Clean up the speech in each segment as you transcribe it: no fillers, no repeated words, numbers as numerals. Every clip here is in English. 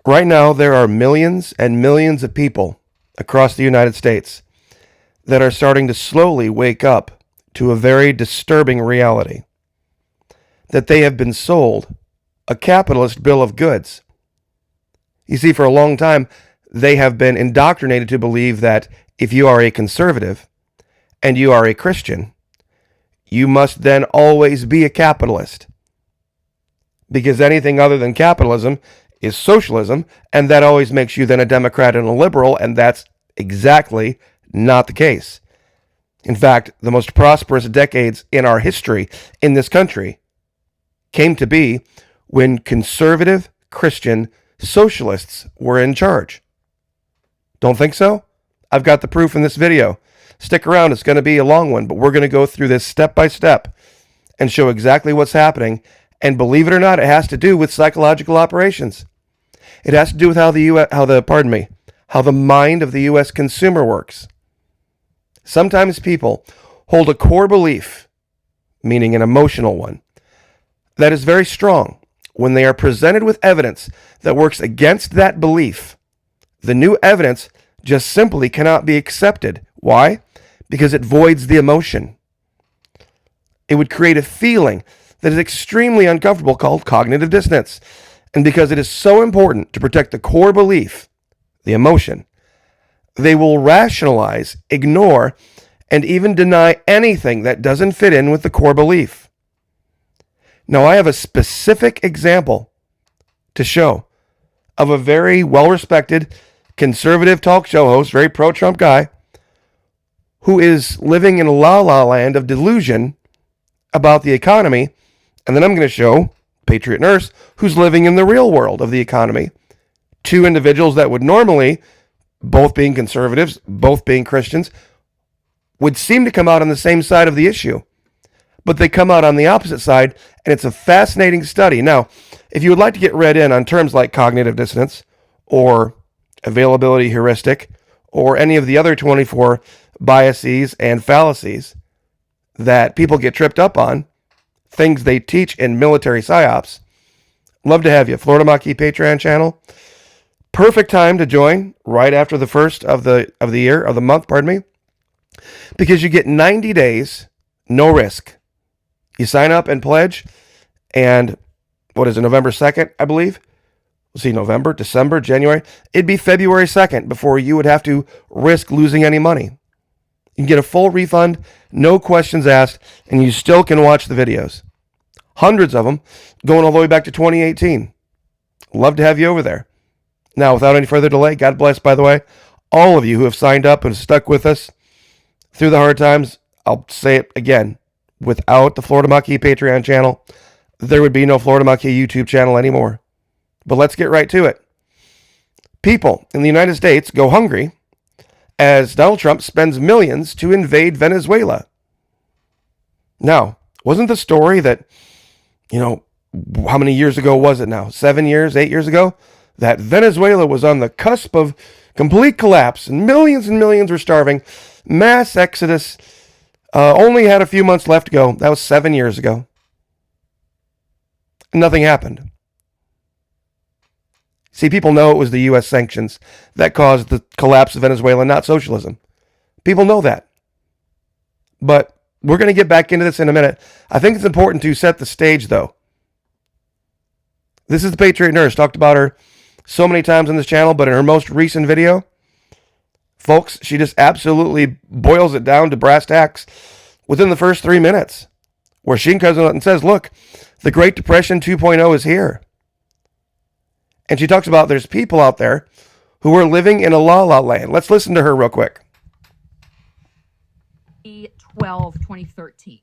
Right now, there are millions and millions of people across the United States that are starting to slowly wake up to a very disturbing reality that they have been sold a capitalist bill of goods. You see, for a long time, they have been indoctrinated to believe that if you are a conservative and you are a Christian, you must then always be a capitalist. Because anything other than capitalism is socialism, and that always makes you then a Democrat and a liberal, and that's exactly not the case. In fact, the most prosperous decades in our history in this country came to be when conservative Christian socialists were in charge. Don't think so? I've got the proof in this video. Stick around, it's going to be a long one, but we're going to go through this step by step and show exactly what's happening. And believe it or not, it has to do with psychological operations. It has to do with how the mind of the US consumer works. Sometimes people hold a core belief, meaning an emotional one, that is very strong. When they are presented with evidence that works against that belief, the new evidence just simply cannot be accepted. Why? Because it voids the emotion. It would create a feeling that is extremely uncomfortable called cognitive dissonance. And because it is so important to protect the core belief, the emotion, they will rationalize, ignore, and even deny anything that doesn't fit in with the core belief. Now, I have a specific example to show of a very well-respected conservative talk show host, very pro-Trump guy, who is living in a la-la land of delusion about the economy. And then I'm going to show Patriot Nurse, who's living in the real world of the economy. Two individuals that would normally, both being conservatives, both being Christians, would seem to come out on the same side of the issue. But they come out on the opposite side, and it's a fascinating study. Now, if you would like to get read in on terms like cognitive dissonance or availability heuristic or any of the other 24 biases and fallacies that people get tripped up on, things they teach in military psyops, love to have you. Florida Maquis Patreon channel. Perfect time to join right after the first of the month, because you get 90 days, no risk. You sign up and pledge, and what is it, November 2nd, I believe? We'll see, November, December, January. It'd be February 2nd before you would have to risk losing any money. You can get a full refund, no questions asked, and you still can watch the videos. Hundreds of them, going all the way back to 2018. Love to have you over there. Now, without any further delay, God bless, by the way, all of you who have signed up and stuck with us through the hard times. I'll say it again. Without the Florida Maquis Patreon channel, there would be no Florida Maquis YouTube channel anymore. But let's get right to it. People in the United States go hungry as Donald Trump spends millions to invade Venezuela. Now, wasn't the story that, how many years ago was it now? 7 years, 8 years ago? That Venezuela was on the cusp of complete collapse and millions were starving. Mass exodus. Only had a few months left to go. That was 7 years ago. Nothing happened. See, people know it was the U.S. sanctions that caused the collapse of Venezuela, not socialism. People know that. But we're going to get back into this in a minute. I think it's important to set the stage, though. This is the Patriot Nurse. Talked about her so many times on this channel, but in her most recent video, folks, she just absolutely boils it down to brass tacks within the first 3 minutes, where she comes out and says, look, the Great Depression 2.0 is here. And she talks about there's people out there who are living in a la-la land. Let's listen to her real quick. 2013.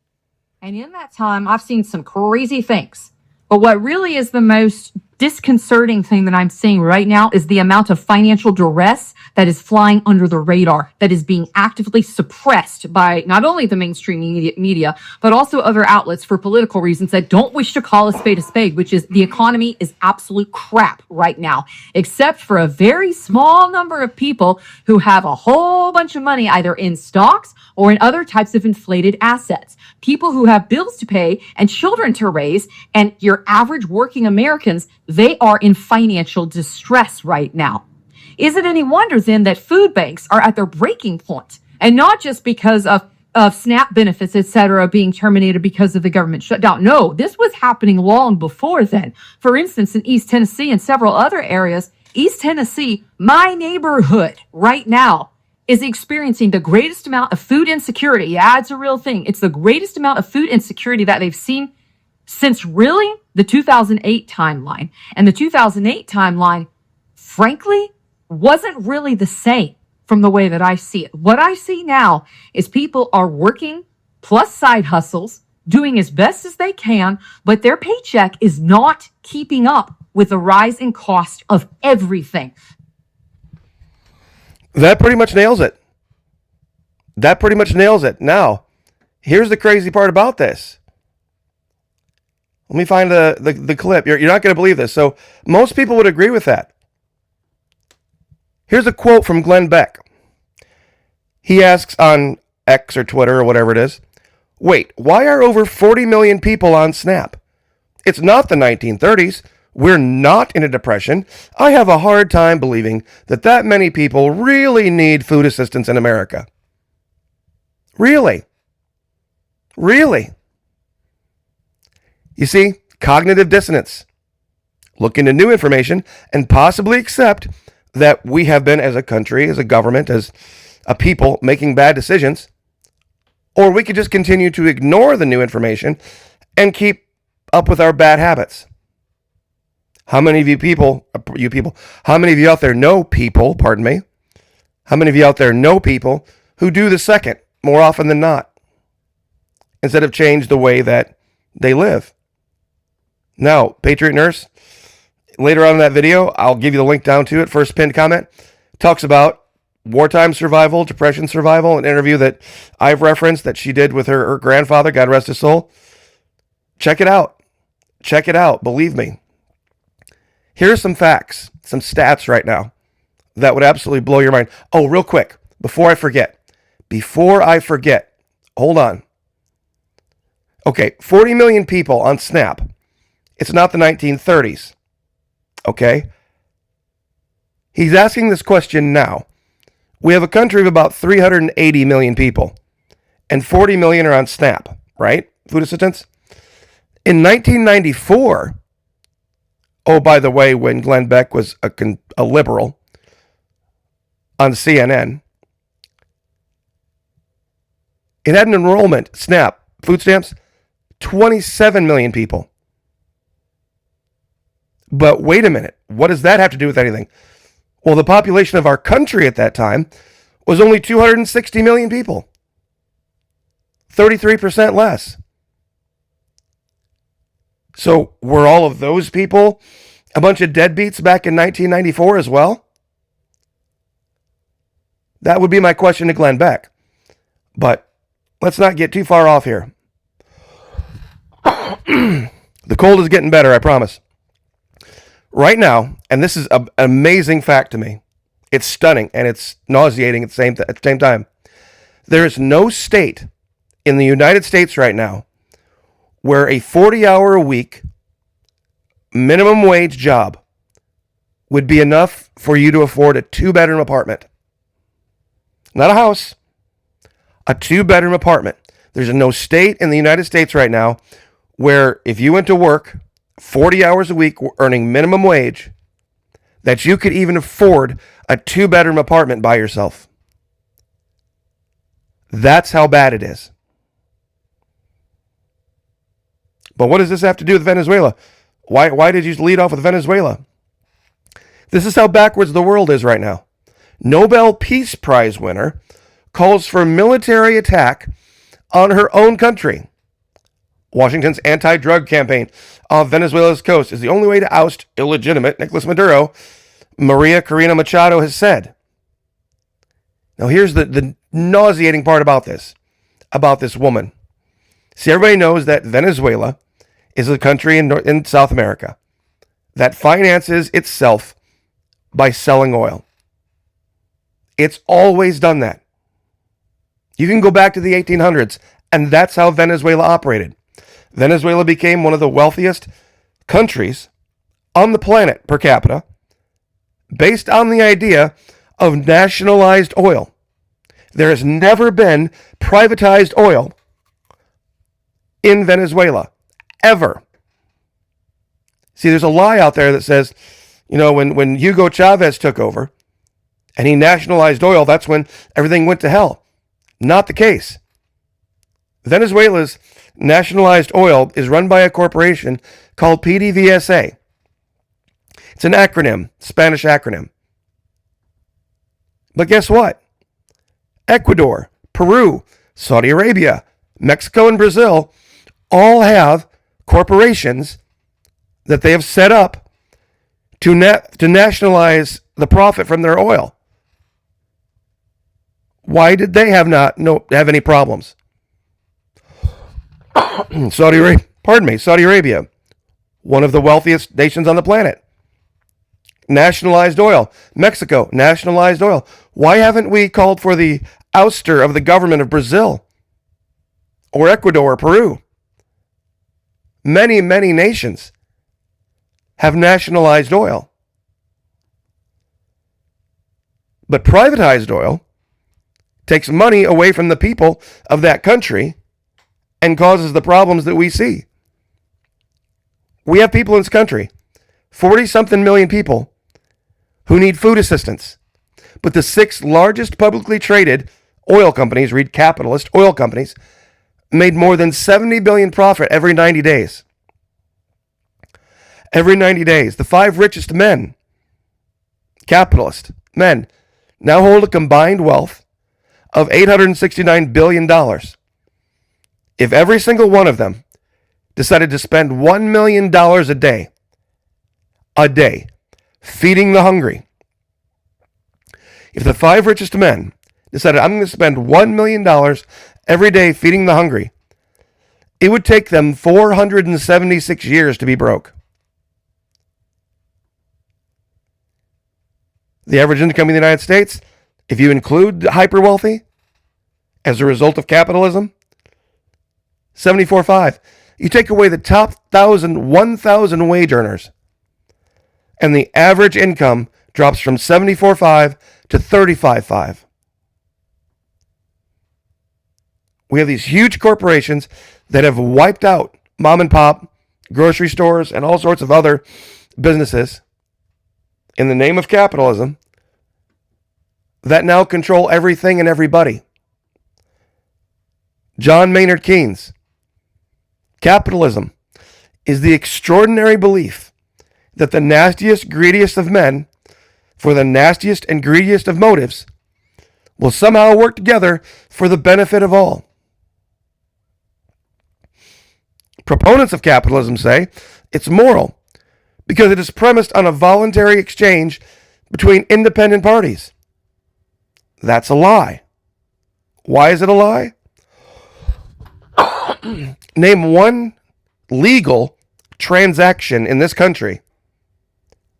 And in that time, I've seen some crazy things. But what really is the most disconcerting thing that I'm seeing right now is the amount of financial duress that is flying under the radar, that is being actively suppressed by not only the mainstream media, but also other outlets for political reasons that don't wish to call a spade, which is the economy is absolute crap right now, except for a very small number of people who have a whole bunch of money either in stocks or in other types of inflated assets. People who have bills to pay and children to raise, and your average working Americans, They are in financial distress right now. Is it any wonder then that food banks are at their breaking point? And not just because of SNAP benefits, et cetera, being terminated because of the government shutdown. No, this was happening long before then. For instance, in East Tennessee and several other areas, East Tennessee, my neighborhood right now, is experiencing the greatest amount of food insecurity. Yeah, it's a real thing. It's the greatest amount of food insecurity that they've seen since really the 2008 timeline. And the 2008 timeline, frankly, wasn't really the same from the way that I see it. What I see now is people are working plus side hustles, doing as best as they can, but their paycheck is not keeping up with the rise in cost of everything. That pretty much nails it. That pretty much nails it. Now, here's the crazy part about this. Let me find the clip. You're not going to believe this. So most people would agree with that. Here's a quote from Glenn Beck. He asks on X or Twitter or whatever it is, wait, why are over 40 million people on SNAP? It's not the 1930s. We're not in a depression. I have a hard time believing that many people really need food assistance in America. Really? Really? You see, cognitive dissonance. Look into new information and possibly accept that we have been, as a country, as a government, as a people, making bad decisions. Or we could just continue to ignore the new information and keep up with our bad habits. How many of how many of you out there know people, how many of you out there know people who do the second more often than not, instead of change the way that they live? Now, Patriot Nurse, later on in that video, I'll give you the link down to it, first pinned comment, talks about wartime survival, depression survival, an interview that I've referenced that she did with her grandfather, God rest his soul. Check it out. Check it out. Believe me. Here's some facts, some stats right now that would absolutely blow your mind. Oh, real quick, before I forget, hold on. Okay, 40 million people on SNAP. It's not the 1930s. Okay? He's asking this question now. We have a country of about 380 million people, and 40 million are on SNAP, right? Food assistance. In 1994, oh, by the way, when Glenn Beck was a liberal on CNN, it had an enrollment, SNAP, food stamps, 27 million people. But wait a minute, what does that have to do with anything? Well, the population of our country at that time was only 260 million people. 33% less. So were all of those people a bunch of deadbeats back in 1994 as well? That would be my question to Glenn Beck. But let's not get too far off here. The cold is getting better, I promise. Right now, and this is an amazing fact to me, it's stunning and it's nauseating at the same time. There is no state in the United States right now where a 40-hour-a-week minimum wage job would be enough for you to afford a 2-bedroom apartment. Not a house, a 2-bedroom apartment. There's no state in the United States right now where if you went to work 40 hours a week earning minimum wage, that you could even afford a 2-bedroom apartment by yourself. That's how bad it is. But what does this have to do with Venezuela? Why did you lead off with Venezuela? This is how backwards the world is right now. Nobel Peace Prize winner calls for military attack on her own country. Washington's anti-drug campaign off Venezuela's coast is the only way to oust illegitimate Nicolas Maduro, Maria Corina Machado has said. Now here's the nauseating part about this woman. See, everybody knows that Venezuela is a country in South America that finances itself by selling oil. It's always done that. You can go back to the 1800s, and that's how Venezuela operated. Venezuela became one of the wealthiest countries on the planet per capita based on the idea of nationalized oil. There has never been privatized oil in Venezuela, ever. See, there's a lie out there that says, when Hugo Chavez took over and he nationalized oil, that's when everything went to hell. Not the case. Venezuela's nationalized oil is run by a corporation called PDVSA. It's an acronym, Spanish acronym. But guess what? Ecuador, Peru, Saudi Arabia, Mexico, and Brazil all have corporations that they have set up to nationalize the profit from their oil. Why did they have any problems? Saudi Arabia, one of the wealthiest nations on the planet, nationalized oil. Mexico, nationalized oil. Why haven't we called for the ouster of the government of Brazil or Ecuador or Peru? Many, many nations have nationalized oil. But privatized oil takes money away from the people of that country and causes the problems that we see. We have people in this country, 40-something million people, who need food assistance. But the 6 largest publicly traded oil companies, read capitalist oil companies, made more than $70 billion profit every 90 days. Every 90 days. The 5 richest men, capitalist men, now hold a combined wealth of $869 billion. If every single one of them decided to spend $1 million a day, feeding the hungry, if the 5 richest men decided, I'm going to spend $1 million every day feeding the hungry, it would take them 476 years to be broke. The average income in the United States, if you include the hyper wealthy, as a result of capitalism, $74,500. You take away the top 1,000 wage earners, and the average income drops from $74,500 to $35,500. We have these huge corporations that have wiped out mom and pop grocery stores and all sorts of other businesses in the name of capitalism that now control everything and everybody. John Maynard Keynes. Capitalism is the extraordinary belief that the nastiest, greediest of men, for the nastiest and greediest of motives, will somehow work together for the benefit of all. Proponents of capitalism say it's moral because it is premised on a voluntary exchange between independent parties. That's a lie. Why is it a lie? Name one legal transaction in this country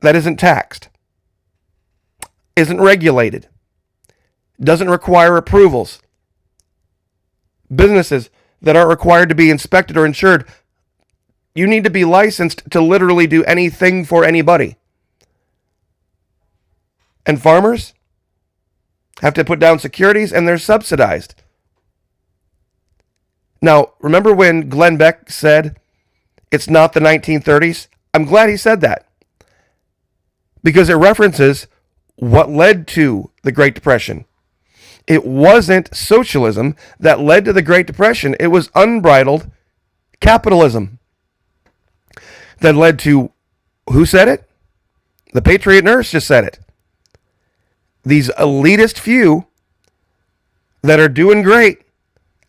that isn't taxed, isn't regulated, doesn't require approvals. Businesses that aren't required to be inspected or insured, you need to be licensed to literally do anything for anybody. And farmers have to put down securities, and they're subsidized. Now, remember when Glenn Beck said it's not the 1930s? I'm glad he said that, because it references what led to the Great Depression. It wasn't socialism that led to the Great Depression. It was unbridled capitalism that led to, who said it? The Patriot Nurse just said it. These elitist few that are doing great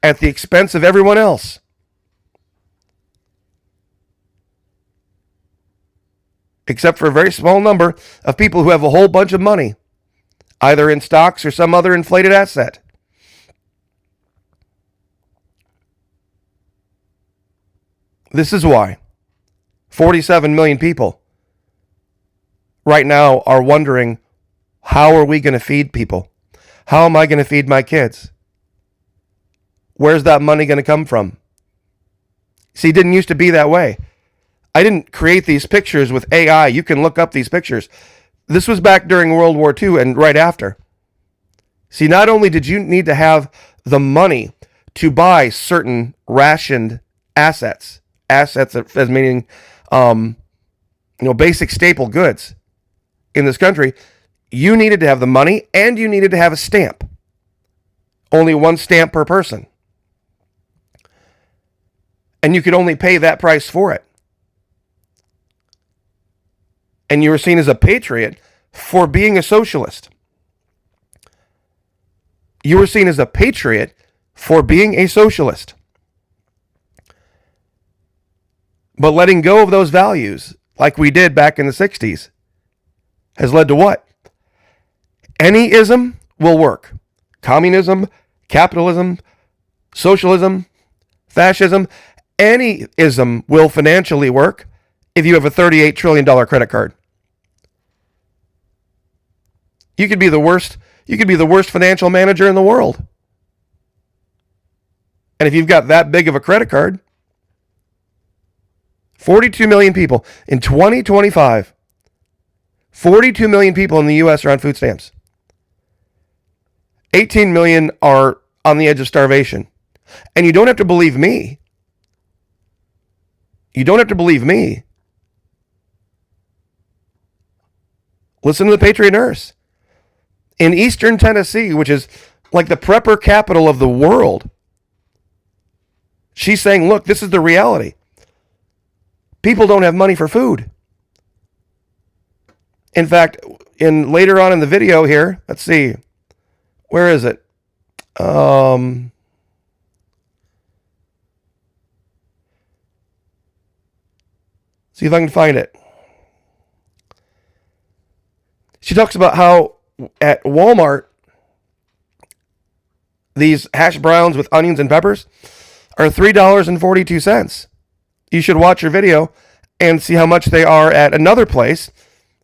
at the expense of everyone else. Except for a very small number of people who have a whole bunch of money, either in stocks or some other inflated asset. This is why 47 million people right now are wondering, how are we going to feed people? How am I going to feed my kids? Where's that money going to come from? See, it didn't used to be that way. I didn't create these pictures with AI. You can look up these pictures. This was back during World War II and right after. See, not only did you need to have the money to buy certain rationed assets as meaning, basic staple goods in this country, you needed to have the money and you needed to have a stamp. Only one stamp per person. And you could only pay that price for it. And you were seen as a patriot for being a socialist. You were seen as a patriot for being a socialist. But letting go of those values, like we did back in the 60s, has led to what? Any ism will work. Communism, capitalism, socialism, fascism, any ism will financially work if you have a $38 trillion credit card. You could be the worst financial manager in the world. And if you've got that big of a credit card, 42 million people in 2025, 42 million people in the U.S. are on food stamps. 18 million are on the edge of starvation. And you don't have to believe me. You don't have to believe me. Listen to the Patriot Nurse. In eastern Tennessee, which is like the prepper capital of the world, she's saying, look, this is the reality. People don't have money for food. In fact, later on in the video here, let's see, where is it? See if I can find it. She talks about how at Walmart, these hash browns with onions and peppers are $3.42. You should watch your video and see how much they are at another place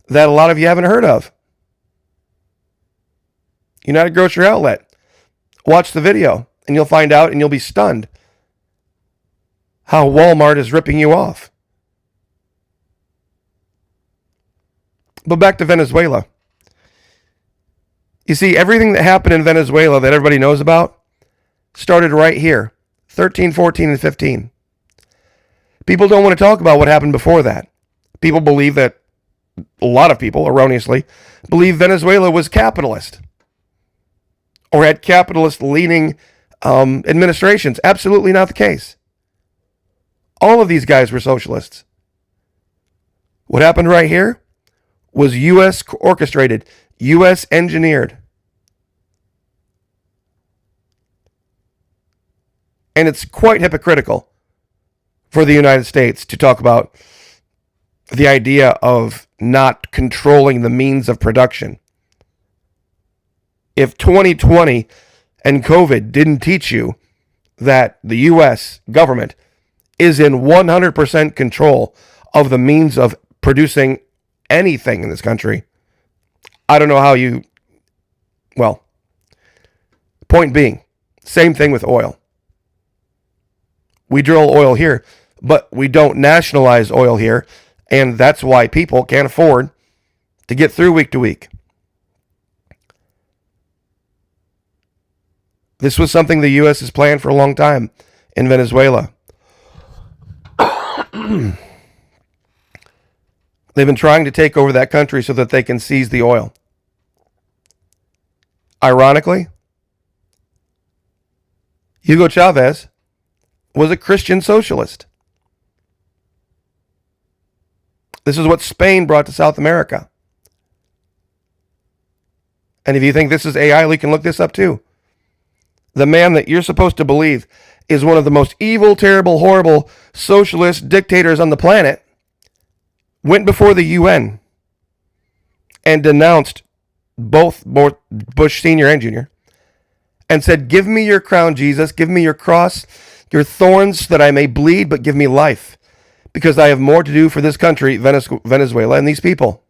that a lot of you haven't heard of. United Grocery Outlet. Watch the video and you'll find out and you'll be stunned how Walmart is ripping you off. But back to Venezuela. You see, everything that happened in Venezuela that everybody knows about started right here, 13, 14, and 15. People don't want to talk about what happened before that. People believe that, a lot of people erroneously, believe Venezuela was capitalist or had capitalist-leaning administrations. Absolutely not the case. All of these guys were socialists. What happened right here was U.S. orchestrated, U.S. engineered. And it's quite hypocritical for the United States to talk about the idea of not controlling the means of production. If 2020 and COVID didn't teach you that the U.S. government is in 100% control of the means of producing anything in this country, I don't know how you, well, point being, same thing with oil. We drill oil here, but we don't nationalize oil here, and that's why people can't afford to get through week to week. This was something the U.S. has planned for a long time in Venezuela. They've been trying to take over that country so that they can seize the oil. Ironically, Hugo Chavez was a Christian socialist. This is what Spain brought to South America. And if you think this is AI, you can look this up too. The man that you're supposed to believe is one of the most evil, terrible, horrible socialist dictators on the planet went before the UN and denounced both Bush Sr. and Jr. and said, give me your crown, Jesus. Give me your cross, your thorns, that I may bleed, but give me life, because I have more to do for this country, Venezuela, and these people.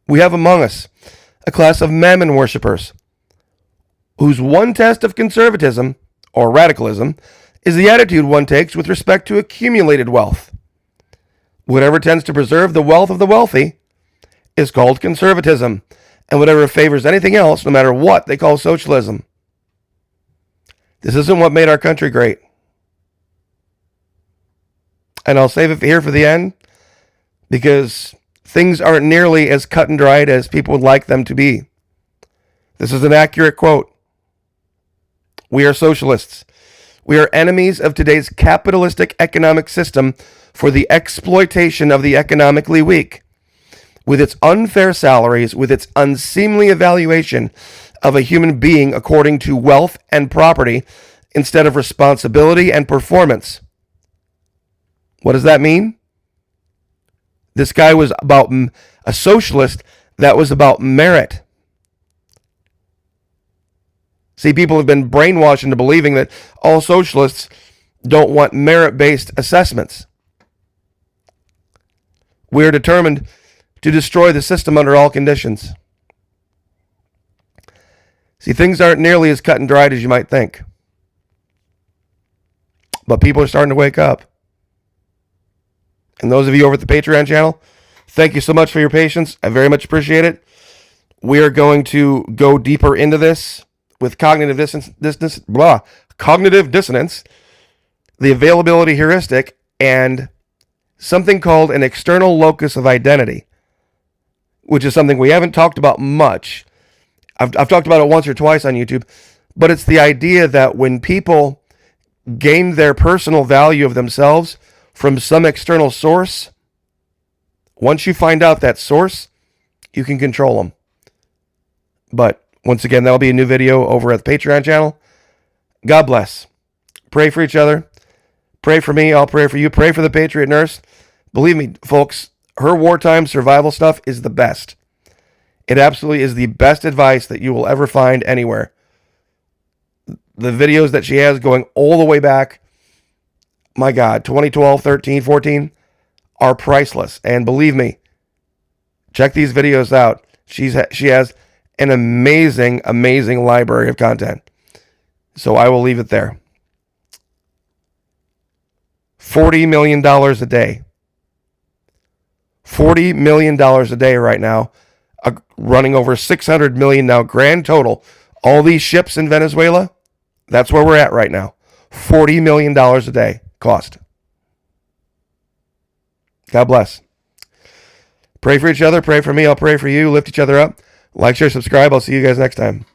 We have among us a class of mammon worshippers whose one test of conservatism or radicalism is the attitude one takes with respect to accumulated wealth. Whatever tends to preserve the wealth of the wealthy is called conservatism, and whatever favors anything else, no matter what, they call socialism. This isn't what made our country great. And I'll save it here for the end, because things aren't nearly as cut and dried as people would like them to be. This is an accurate quote. We are socialists. We are enemies of today's capitalistic economic system for the exploitation of the economically weak, with its unfair salaries, with its unseemly evaluation of a human being according to wealth and property instead of responsibility and performance. What does that mean? This guy was about a socialist that was about merit. See, people have been brainwashed into believing that all socialists don't want merit-based assessments. We are determined to destroy the system under all conditions. See, things aren't nearly as cut and dried as you might think. But people are starting to wake up. And those of you over at the Patreon channel, thank you so much for your patience. I very much appreciate it. We are going to go deeper into this with cognitive dissonance, the availability heuristic, and something called an external locus of identity, which is something we haven't talked about much. I've talked about it once or twice on YouTube, but it's the idea that when people gain their personal value of themselves from some external source, once you find out that source, you can control them. But once again, that'll be a new video over at the Patreon channel. God bless. Pray for each other. Pray for me. I'll pray for you. Pray for the Patriot Nurse. Believe me, folks, her wartime survival stuff is the best. It absolutely is the best advice that you will ever find anywhere. The videos that she has going all the way back, my God, 2012, 13, 14, are priceless. And believe me, check these videos out. She has an amazing, amazing library of content. So I will leave it there. $40 million a day. $40 million a day right now. Running over 600 million now, grand total. All these ships in Venezuela, that's where we're at right now. $40 million a day cost. God bless. Pray for each other. Pray for me. I'll pray for you. Lift each other up. Like, share, subscribe. I'll see you guys next time.